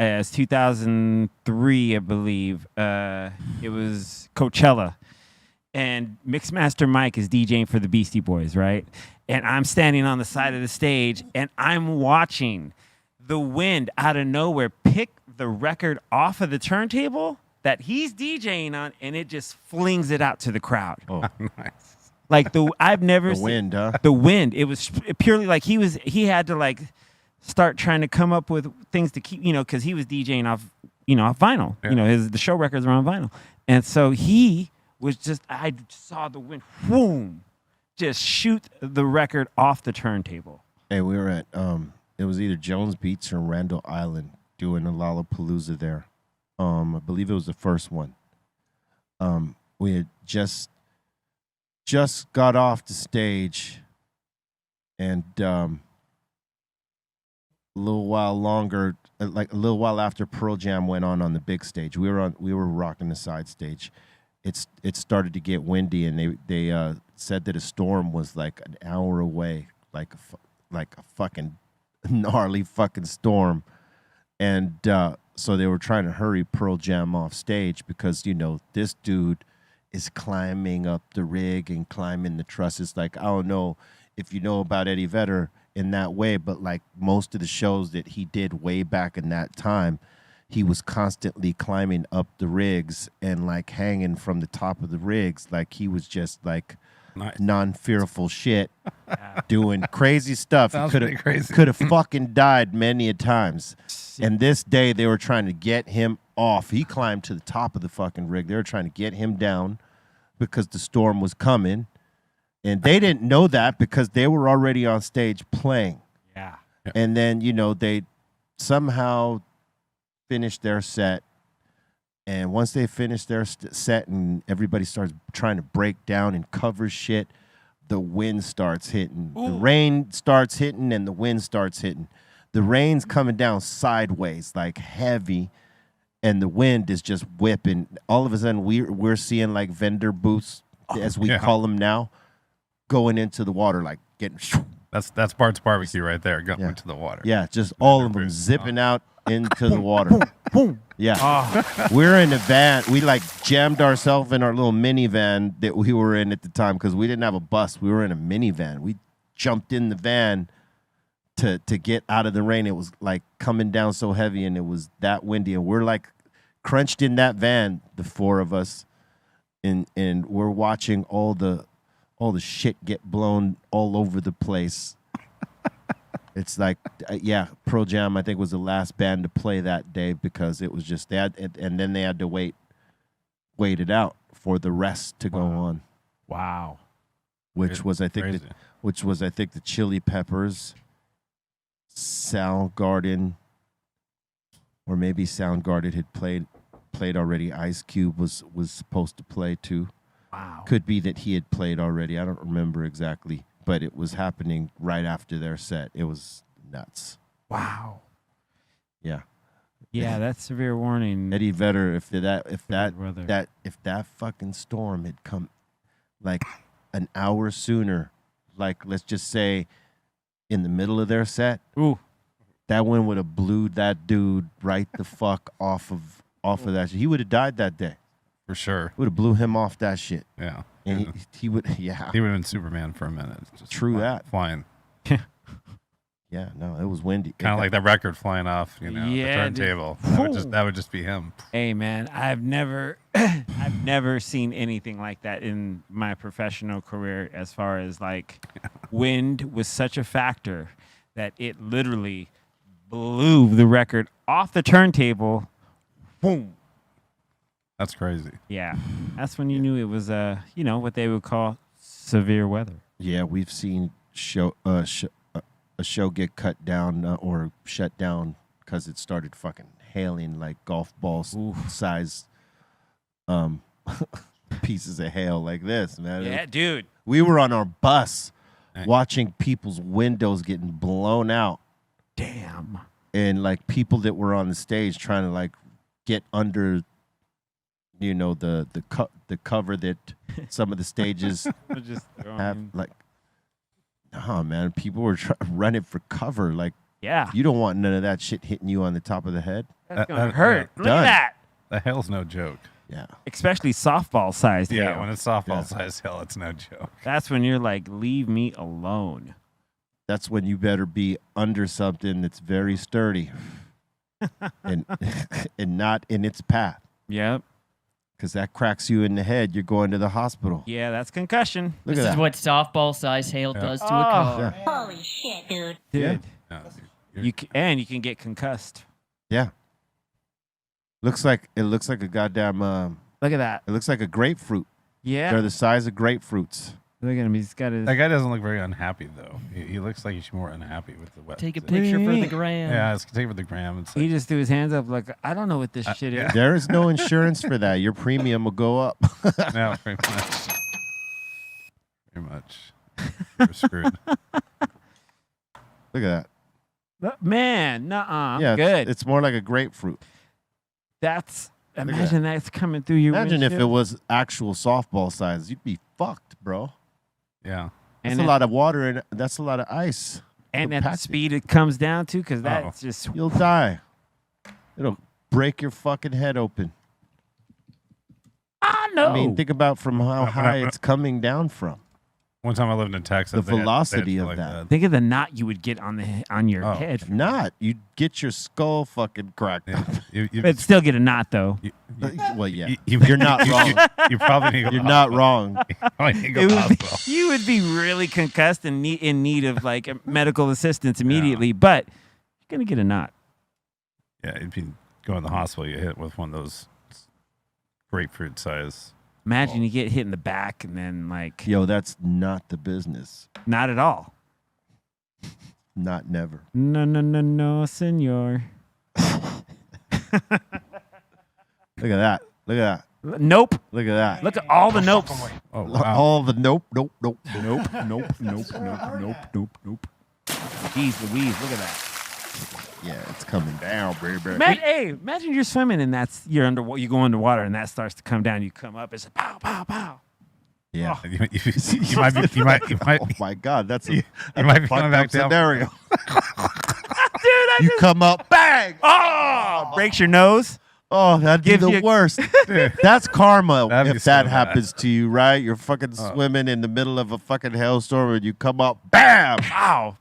as 2003, I believe. It was Coachella. And Mixmaster Mike is DJing for the Beastie Boys, right? And I'm standing on the side of the stage, and I'm watching the wind out of nowhere pick the record off of the turntable that he's DJing on, and it just flings it out to the crowd. Oh, nice. Like I've never seen wind, huh? The wind. It was purely like he had to like start trying to come up with things to keep, because he was DJing off, off vinyl. Yeah. The show records were on vinyl, and so he was just, I saw the wind, boom, just shoot the record off the turntable. Hey, we were at, it was either Jones Beach or Randall Island doing a Lollapalooza there. I believe it was the first one. We had just got off the stage, and a little while longer, like a little while after Pearl Jam went on the big stage, we were rocking the side stage. It started to get windy, and they said that a storm was like an hour away, like a fucking gnarly fucking storm, and so they were trying to hurry Pearl Jam off stage because this dude is climbing up the rig and climbing the trusses. Like, I don't know if you know about Eddie Vedder in that way, but like most of the shows that he did way back in that time, he was constantly climbing up the rigs and like hanging from the top of the rigs. Like he was just like nice. Non-fearful shit, doing crazy stuff. Sounds He crazy. could have fucking died many a times. And this day they were trying to get him off. He climbed to the top of the fucking rig. They were trying to get him down because the storm was coming. And they didn't know that because they were already on stage playing. Yeah. And then, they somehow finished their set, and once they finished their set and everybody starts trying to break down and cover shit, the wind starts hitting. Ooh. The rain starts hitting and the wind starts hitting. The rain's coming down sideways, like heavy, and the wind is just whipping. All of a sudden, we're seeing like vendor booths, as we call them now, going into the water, like getting. That's Bart's Barbecue right there, going into the water. Yeah, just all of them zipping out into the water. Yeah. We're in a van. We like jammed ourselves in our little minivan that we were in at the time because we didn't have a bus. We were in a minivan. We jumped in the van to get out of the rain. It was like coming down so heavy and it was that windy. And we're like crunched in that van, the four of us, and we're watching all the shit get blown all over the place. It's like, Pearl Jam, I think, was the last band to play that day because it was just and then they had to wait it out for the rest to go on. Wow. Which was I think the Chili Peppers, Soundgarden, or maybe Soundgarden had played already. Ice Cube was supposed to play too. Wow. Could be that he had played already. I don't remember exactly. But it was happening right after their set. It was nuts. Wow. Yeah. Yeah, that's severe warning. Eddie Vedder, if that fucking storm had come like an hour sooner, like let's just say in the middle of their set, that one would have blew that dude right the fuck off of that shit. He would have died that day. For sure. Would have blew him off that shit. Yeah. And he would, He would have been Superman for a minute. Just flying. Yeah, no, it was windy. Kind of like that record flying off, the turntable. That would just be him. Hey man, I've never seen anything like that in my professional career as far as like wind was such a factor that it literally blew the record off the turntable. Boom. That's crazy. Yeah. That's when you knew it was what they would call severe weather. Yeah, we've seen a show get cut down or shut down because it started fucking hailing like golf ball size pieces of hail like this, man. Yeah, dude. We were on our bus watching people's windows getting blown out. Damn. And like people that were on the stage trying to like get under the cover that some of the stages have, like, oh man, people were running for cover. Like Yeah. You don't want none of that shit hitting you on the top of the head. That's going to hurt. yeah. Look at that. The hail's no joke. Yeah. Especially softball-sized Yeah, hail. when it's softball size hail, it's no joke. That's when you're like, leave me alone. That's when you better be under something that's very sturdy and not in its path. Yep. Because that cracks you in the head, you're going to the hospital. Yeah, that's concussion. Look This at is that. what softball size hail does to a Oh. car. Yeah. Holy shit, dude. Dude. Yeah. You can get concussed. Yeah. It looks like a goddamn. Look at that. It looks like a grapefruit. Yeah. They're the size of grapefruits. Look at him. He's got his. That guy doesn't look very unhappy though. He looks like he's more unhappy with the wet. Take a it. picture for the mean? gram. Yeah, it's take it with the gram. It's like, He just threw his hands up like, I don't know what this shit yeah. is. There is no insurance for that. Your premium will go up. no, pretty much. Pretty much. You're screwed. Look at that. Man, nuh-uh. Yeah, Good. It's more like a grapefruit. Imagine that's coming through your Imagine if it windshield. was actual softball size. You'd be fucked, bro. Yeah. That's And a it- lot of water and that's a lot of ice. And It'll at the pack you. speed it comes down to, because that's just. You'll die. It'll break your fucking head open. I know. I mean, think about from how When high I- it's coming down from. One time I lived in Texas. The they had velocity shit of like that. Think of the knot you would get on your Oh. head. Not. You'd get your skull fucking cracked Yeah. up. You, But still get a knot, though. Well, yeah. you- You're not wrong. You probably need to go You're to not hospital. wrong. Probably need to go It to would be, hospital. you would be really concussed and in need of like medical assistance immediately, but you're going to get a knot. Yeah, if you go in the hospital, you hit with one of those grapefruit size. Imagine you get hit in the back and then like, Yo, that's not the business. not at all. Not never. No, senor. Look at that. Look at that. Nope. Look at that. Look at all the nopes. Oh, wow. All the nope. Nope. Jeez Louise, look at that. Yeah, it's coming down, baby. Imagine you're swimming and you go underwater and that starts to come down. You come up, it's pow, pow, pow. Yeah. You might be, Oh my God, that's a you might be fucked coming back up down. scenario. Dude, You come up, bang! oh, breaks your nose. Oh, that'd be Gives the you- worst. That's karma That'd be if so that bad. happens to you, right? You're fucking swimming in the middle of a fucking hailstorm and you come up, bam! Ow.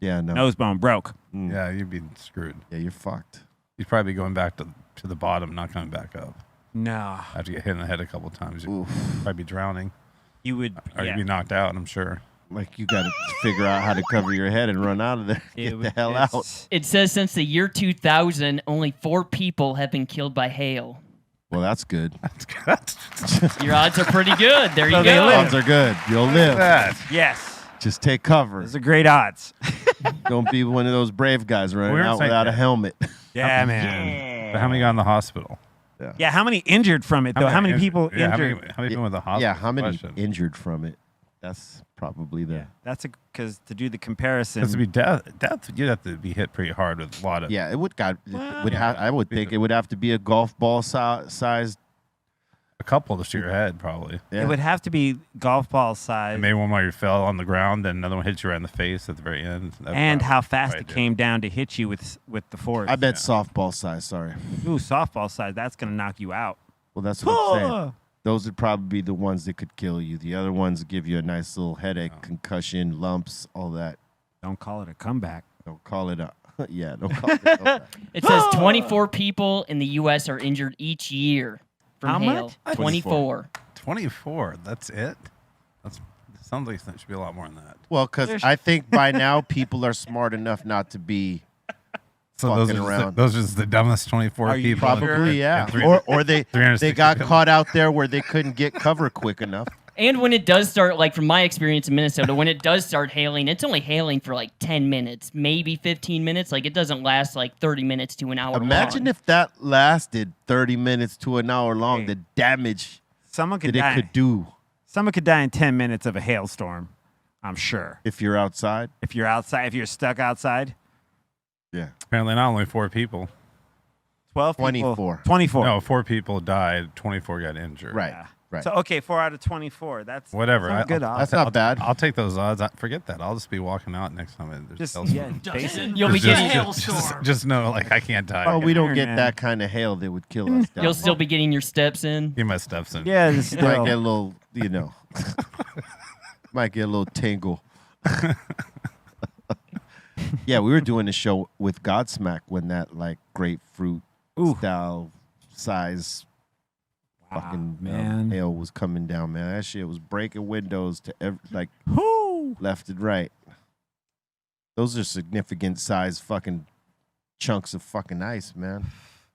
Yeah, no. Nose bone broke. Yeah, you'd be screwed. Yeah, you're fucked. You'd probably be going back to the bottom, not coming back up. No. After you get hit in the head a couple times, you'd Oof. probably be drowning. You would. Or you'd be knocked out, I'm sure. Like you got to figure out how to cover your head and run out of there. Get the hell out. It says since the year 2000, only 4 people have been killed by hail. Well, that's good. Your odds are pretty good. There you So they go. live. Odds are good. You'll live. Yes. Just take cover. Those are great odds. Don't be one of those brave guys running We're out saying without a that. helmet. Yeah, man. But how many got in the hospital? Yeah, how many injured from it, though? How many people yeah, injured? How many people in the hospital? Yeah, how many Question. injured from it? That's probably the. That's because to do the comparison. Because to be death, you'd have to be hit pretty hard with a lot of. Yeah, it would Well, would have. I would think it would have to be a golf ball sized. A couple to your head, probably. Yeah. It would have to be golf ball size. And maybe one where you fell on the ground, then another one hit you right in the face at the very end. That'd And probably- how fast probably it do. came down to hit you with the force. I bet softball size. Sorry. Ooh, softball size. That's gonna knock you out. Well, that's what I'm saying. Those would probably be the ones that could kill you. The other ones give you a nice little headache, concussion, lumps, all that. Don't call it a comeback. Don't call it a. Yeah, don't call it a comeback. It says 24 people in the U.S. are injured each year from How hail. much? 24. 24. That's it. Sounds like there should be a lot more than that. Well, because I think by now people are smart enough not to be So Fucking around. those are just the dumbest 24 Are you people. sure? probably, yeah. And three- Or they 360 got people. caught out there where they couldn't get cover quick enough. And when it does start, like from my experience in Minnesota, when it does start hailing, it's only hailing for like 10 minutes, maybe 15 minutes. Like it doesn't last like 30 minutes to an hour Imagine long. if that lasted 30 minutes to an hour long, Hey. the damage Someone could that die. it could do Someone could die in 10 minutes of a hailstorm. I'm sure. if you're outside. If you're outside, if you're stuck outside, Yeah. Apparently, not only 4 people. 12 people. 24. 24. No, 4 people died. 24 got injured. Right. Yeah. Right. So okay, 4 out of 24. That's Whatever. That's not good odds. That's not bad. I'll take those odds. Forget that. I'll just be walking out next time. There's Just hailstorm. yeah, basic. You'll be Just- getting just know, like, I can't die. Oh, we don't Iron get Man. that kind of hail that would kill us. down You'll here. still be getting your steps in. Get my steps in. Yeah, Might still. get a little, might get a little tingle. Yeah, we were doing a show with Godsmack when that like grapefruit Ooh. style size fucking man. hail was coming down, man. That shit was breaking windows to like Whoo! left and right. Those are significant size fucking chunks of fucking ice, man.